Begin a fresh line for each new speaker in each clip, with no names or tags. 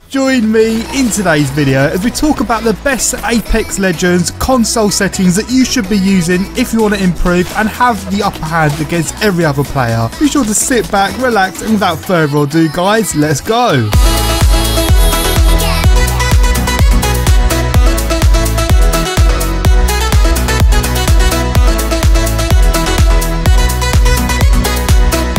Join me in today's video as we talk about the best Apex Legends console settings that you should be using if you want to improve and have the upper hand against every other player. Be sure to sit back, relax, and without further ado guys, let's go!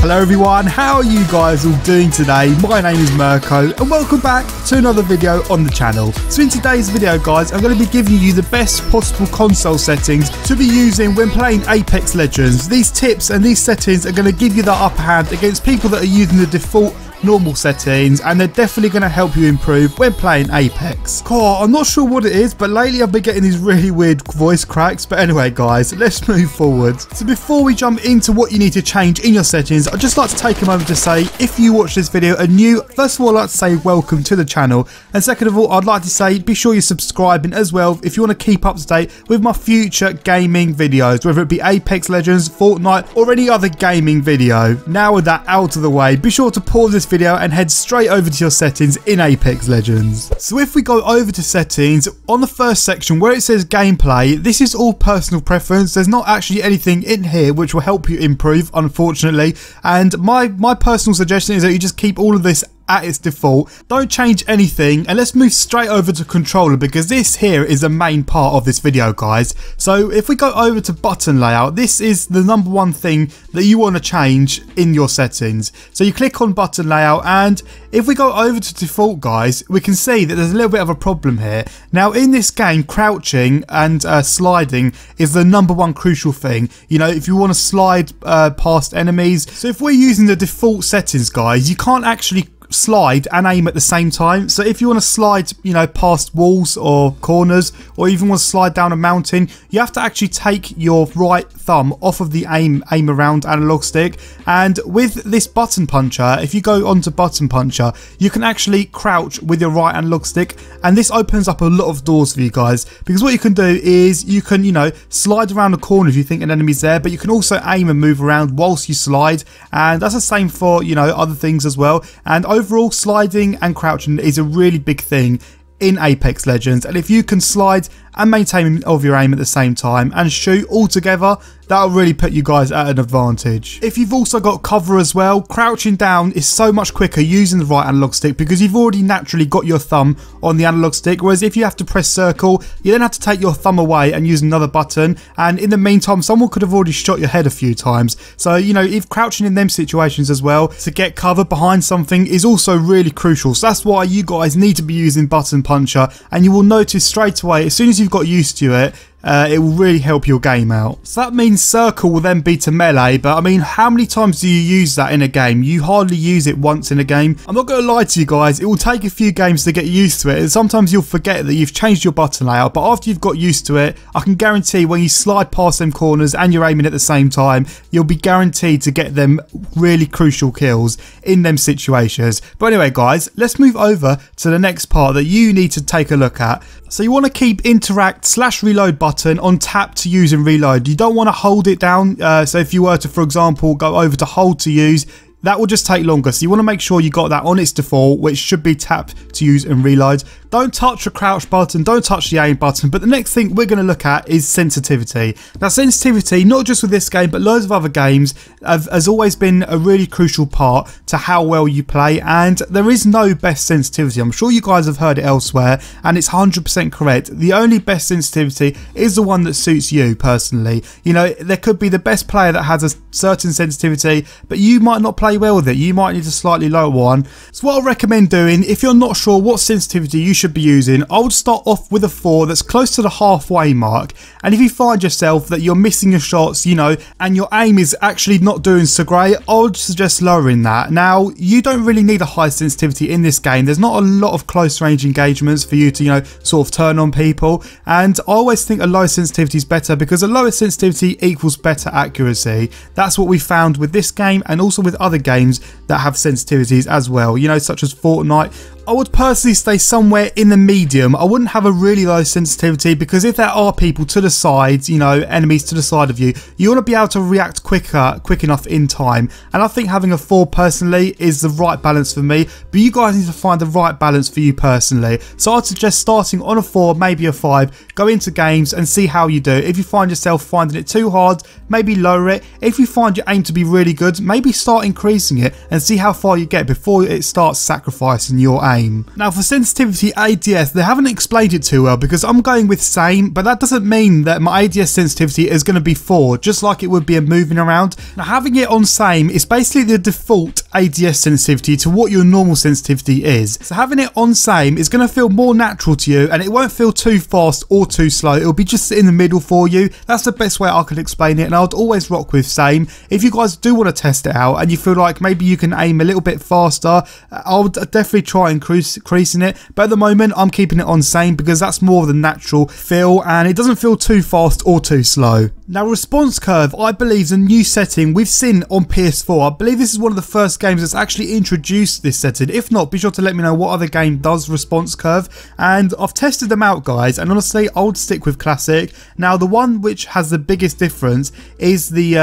Hello everyone, how are you guys all doing today? My name is Mirko and welcome back to another video on the channel. So in today's video guys, I'm going to be giving you the best possible console settings to be using when playing Apex Legends. These tips and these settings are going to give you the upper hand against people that are using the default normal settings, and they're definitely going to help you improve when playing Apex. God, I'm not sure what it is, but lately I've been getting these really weird voice cracks. But anyway guys, let's move forward. So before we jump into what you need to change in your settings, I'd just like to take a moment to say, if you watch this video and new, first of all I'd like to say welcome to the channel, and second of all I'd like to say be sure you're subscribing as well if you want to keep up to date with my future gaming videos, whether it be Apex Legends, Fortnite or any other gaming video. Now with that out of the way, be sure to pause this video and head straight over to your settings in Apex Legends. So if we go over to settings, on the first section where it says gameplay, this is all personal preference. There's not actually anything in here which will help you improve, unfortunately, and my personal suggestion is that you just keep all of this at its default. Don't change anything, and let's move straight over to controller because this here is the main part of this video guys. So if we go over to button layout, this is the number one thing that you want to change in your settings. So you click on button layout, and if we go over to default guys, we can see that there's a little bit of a problem here. Now in this game, crouching and sliding is the number one crucial thing, you know, if you want to slide past enemies. So if we're using the default settings guys, you can't actually slide and aim at the same time. So if you want to slide, you know, past walls or corners, or even want to slide down a mountain, you have to actually take your right thumb off of the aim around analog stick. And with this button puncher, if you go onto button puncher, you can actually crouch with your right analog stick, and this opens up a lot of doors for you guys, because what you can do is you can, you know, slide around the corner if you think an enemy's there, but you can also aim and move around whilst you slide, and that's the same for, you know, other things as well. And overall, sliding and crouching is a really big thing in Apex Legends, and if you can slide and maintain of your aim at the same time and shoot all together, that'll really put you guys at an advantage. If you've also got cover as well, crouching down is so much quicker using the right analog stick because you've already naturally got your thumb on the analog stick, whereas if you have to press circle, you then have to take your thumb away and use another button, and in the meantime someone could have already shot your head a few times. So, you know, if crouching in them situations as well to get cover behind something is also really crucial. So that's why you guys need to be using button puncher, and you will notice straight away as soon as you've got used to it, it will really help your game out. So that means circle will then be to melee, but I mean, how many times do you use that in a game? You hardly use it once in a game. I'm not going to lie to you guys, it will take a few games to get used to it, and sometimes you'll forget that you've changed your button layout, but after you've got used to it, I can guarantee when you slide past them corners and you're aiming at the same time, you'll be guaranteed to get them really crucial kills in them situations. But anyway guys, let's move over to the next part that you need to take a look at. So you want to keep interact/reload button on tap to use and reload. You don't want to hold it down. So if you were to, for example, go over to hold to use, that will just take longer. So you want to make sure you got that on its default, which should be tap to use and reload. Don't touch the crouch button, don't touch the aim button. But the next thing we're going to look at is sensitivity. Now sensitivity, not just with this game, but loads of other games, has always been a really crucial part to how well you play. And there is no best sensitivity. I'm sure you guys have heard it elsewhere, and it's 100% correct. The only best sensitivity is the one that suits you personally. You know, there could be the best player that has a certain sensitivity, but you might not play well with it. You might need a slightly lower one. So what I recommend doing, if you're not sure what sensitivity you should be using, I would start off with a 4 that's close to the halfway mark. And if you find yourself that you're missing your shots, you know, and your aim is actually not doing so great, I would suggest lowering that. Now, you don't really need a high sensitivity in this game. There's not a lot of close range engagements for you to, you know, sort of turn on people. And I always think a low sensitivity is better because a lower sensitivity equals better accuracy. That's what we found with this game and also with other games that have sensitivities as well, you know, such as Fortnite. I would personally stay somewhere it in the medium. I wouldn't have a really low sensitivity, because if there are people to the sides, you know, enemies to the side of you, you want to be able to react quick enough in time. And I think having a 4 personally is the right balance for me, but you guys need to find the right balance for you personally. So I'd suggest starting on a 4, maybe a 5, go into games and see how you do. If you find yourself finding it too hard, maybe lower it. If you find your aim to be really good, maybe start increasing it and see how far you get before it starts sacrificing your aim. Now for sensitivity ADS, they haven't explained it too well, because I'm going with same, but that doesn't mean that my ADS sensitivity is going to be 4, just like it would be a moving around. Now having it on same is basically the default ADS sensitivity to what your normal sensitivity is. So having it on same is going to feel more natural to you, and it won't feel too fast or too slow. It'll be just in the middle for you. That's the best way I can explain it, and I would always rock with same. If you guys do want to test it out and you feel like maybe you can aim a little bit faster, I would definitely try increasing it, but at the moment I'm keeping it on same because that's more of the natural feel and it doesn't feel too fast or too slow. Now response curve, I believe, is a new setting we've seen on PS4. I believe this is one of the first games that's actually introduced this setting. If not, be sure to let me know what other game does response curve, and I've tested them out guys, and honestly I would stick with classic. Now the one which has the biggest difference is the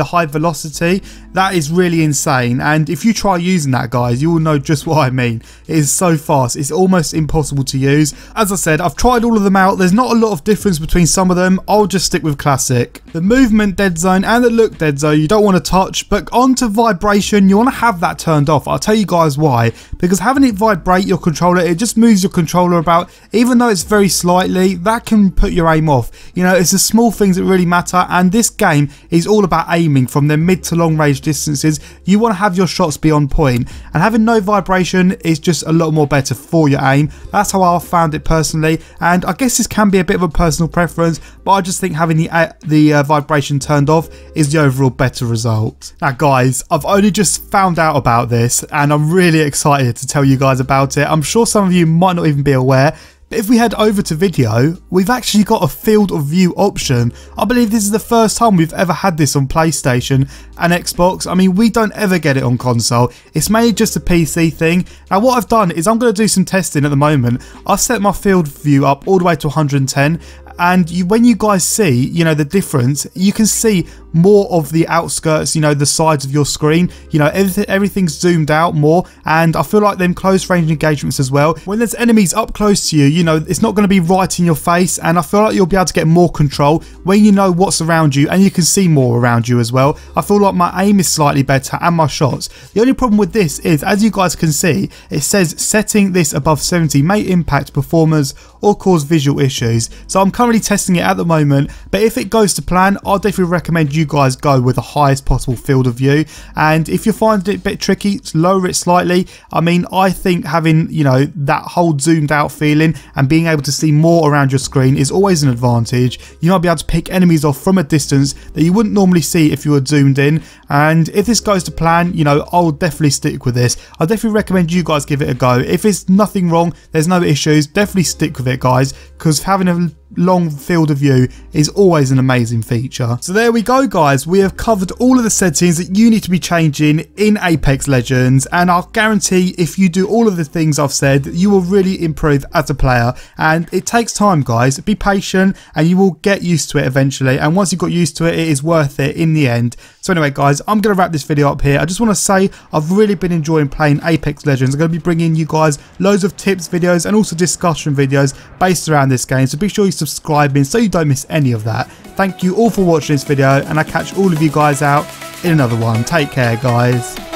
high velocity. That is really insane, and if you try using that guys, you will know just what I mean. It is so fast, it's almost impossible to use. As I said, I've tried all of them out. There's not a lot of difference between some of them. I'll just stick with classic. The movement dead zone and the look dead zone you don't want to touch, but onto vibration you want to have that turned off. I'll tell you guys why. Because having it vibrate your controller, it just moves your controller about. Even though it's very slightly, that can put your aim off. You know, it's the small things that really matter, and this game is all about aiming from the mid to long range distances. You want to have your shots be on point, and having no vibration is just a lot more better for your aim. That's how I found it personally, and I guess this can be a bit of a personal preference, but I just think having the vibration turned off is the overall better result. Now guys, I've only just found out about this and I'm really excited to tell you guys about it. I'm sure some of you might not even be aware, but if we head over to video, we've actually got a field of view option. I believe this is the first time we've ever had this on PlayStation and Xbox. I mean, we don't ever get it on console. It's mainly just a PC thing. Now what I've done is I'm going to do some testing at the moment. I've set my field of view up all the way to 110, and when you guys see, you know, the difference, you can see more of the outskirts, you know, the sides of your screen. You know, everything's zoomed out more, and I feel like them close range engagements as well. When there's enemies up close to you, you know, it's not going to be right in your face, and I feel like you'll be able to get more control when you know what's around you and you can see more around you as well. I feel like my aim is slightly better and my shots. The only problem with this is, as you guys can see, it says setting this above 70 may impact performance or cause visual issues. So I'm currently testing it at the moment, but if it goes to plan, I'll definitely recommend you guys go with the highest possible field of view. And if you're finding it a bit tricky, lower it slightly. I mean, I think having, you know, that whole zoomed out feeling and being able to see more around your screen is always an advantage. You might be able to pick enemies off from a distance that you wouldn't normally see if you were zoomed in. And if this goes to plan, you know, I'll definitely stick with this. I definitely recommend you guys give it a go. If it's nothing wrong, there's no issues, definitely stick with it guys, because having a long field of view is always an amazing feature. So there we go guys, we have covered all of the settings that you need to be changing in Apex Legends, and I'll guarantee if you do all of the things I've said, you will really improve as a player. And it takes time guys, be patient and you will get used to it eventually, and once you've got used to it, it is worth it in the end. So anyway guys, I'm going to wrap this video up here. I just want to say I've really been enjoying playing Apex Legends. I'm going to be bringing you guys loads of tips videos and also discussion videos based around this game, so be sure you subscribe so you don't miss any of that. Thank you all for watching this video, and I'll catch all of you guys out in another one. Take care guys.